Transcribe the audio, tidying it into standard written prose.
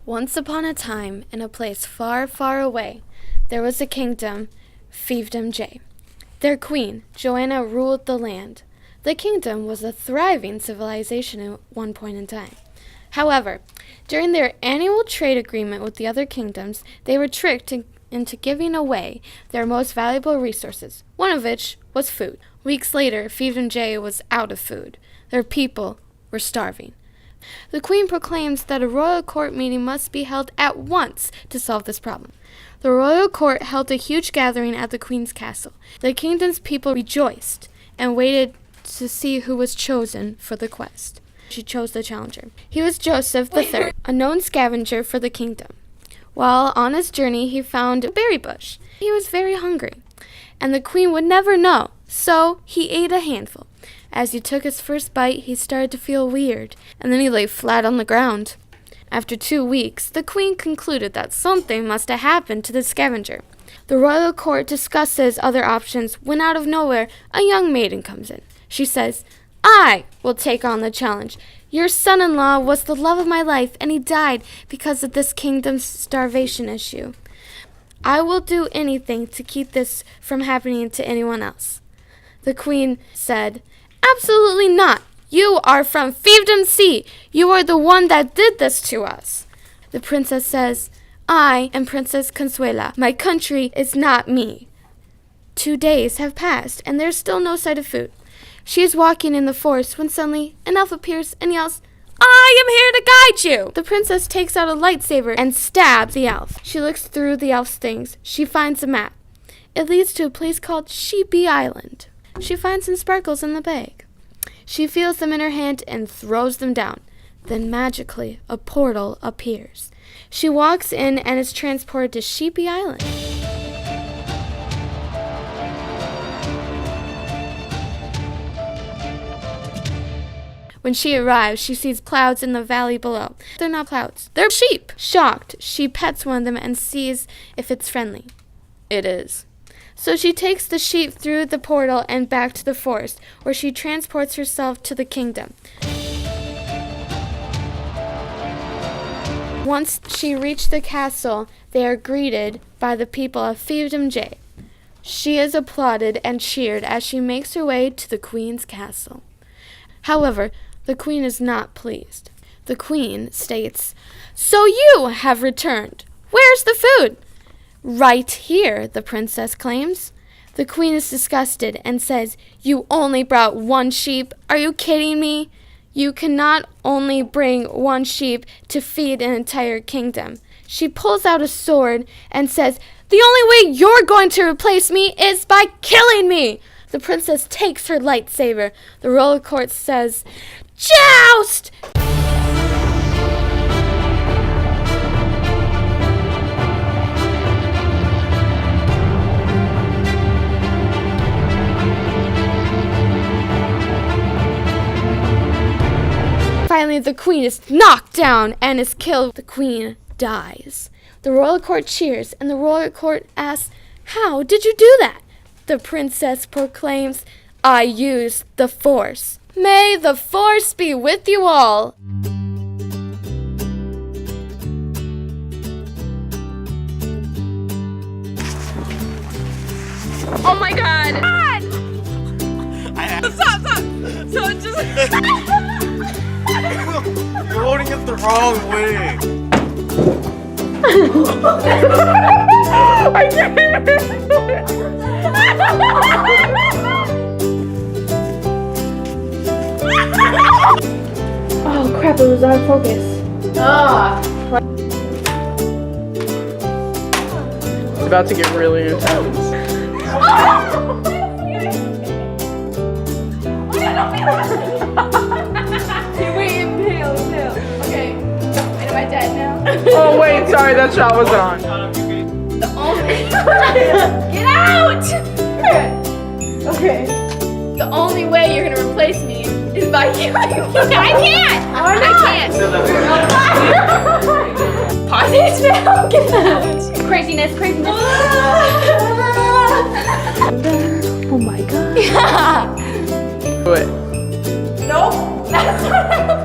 Once upon a time, in a place far, far away, there was a kingdom, fiefdom. Their queen, Joanna, ruled the land. The kingdom was a thriving civilization at one point in time. However, during their annual trade agreement with the other kingdoms, they were tricked into giving away their most valuable resources, one of which was food. Weeks later, fiefdom was out of food. Their people were starving. The queen proclaims that a royal court meeting must be held at once to solve this problem. The royal court held a huge gathering at the queen's castle. The kingdom's people rejoiced and waited to see who was chosen for the quest. She chose the challenger. He was Joseph III, a known scavenger for the kingdom. While on his journey, he found a berry bush. He was very hungry, and the queen would never know, so he ate a handful. As he took his first bite, he started to feel weird, and then he lay flat on the ground. After 2 weeks, the queen concluded that something must have happened to the scavenger. The royal court discusses other options when out of nowhere, a young maiden comes in. She says, "I will take on the challenge. Your son-in-law was the love of my life, and he died because of this kingdom's starvation issue. I will do anything to keep this from happening to anyone else." The queen said, "Absolutely not. You are from Fiefdom. You are the one that did this to us." The princess says, "I am Princess Consuela. My country is not me." 2 days have passed, and there's still no sight of food. She is walking in the forest when suddenly an elf appears and yells, "I am here to guide you!" The princess takes out a lightsaber and stabs the elf. She looks through the elf's things. She finds a map. It leads to a place called Sheepy Island. She finds some sparkles in the bag. She feels them in her hand and throws them down. Then magically, a portal appears. She walks in and is transported to Sheepy Island. When she arrives, she sees clouds in the valley below. They're not clouds. They're sheep. Shocked, she pets one of them and sees if it's friendly. It is. So she takes the sheep through the portal and back to the forest, where she transports herself to the kingdom. Once she reached the castle, they are greeted by the people of Fiefdom. She is applauded and cheered as she makes her way to the queen's castle. However, the queen is not pleased. The queen states, "So you have returned. Where's the food?" "Right here," the princess claims. The queen is disgusted and says, "You only brought 1 sheep? Are you kidding me? You cannot only bring 1 sheep to feed an entire kingdom." She pulls out a sword and says, "The only way you're going to replace me is by killing me." The princess takes her lightsaber. The royal court says, "Joust!" Finally, the queen is knocked down and is killed. The queen dies. The royal court cheers, and the royal court asks, "How did you do that?" The princess proclaims, "I used the Force. May the Force be with you all." Oh my God! Stop! So it just... You're holding it the wrong way. I can't. Oh crap, it was out of focus. It's about to get really intense. Wait, impale. Okay. Wait, am I dead now? Oh wait, sorry, that shot wasn't on. The only... Get out! Okay. The only way you're gonna replace me is by killing me. I can't! I can't! Pause now! Get out! Craziness. Oh my god. Yeah! Do it. Nope. That's not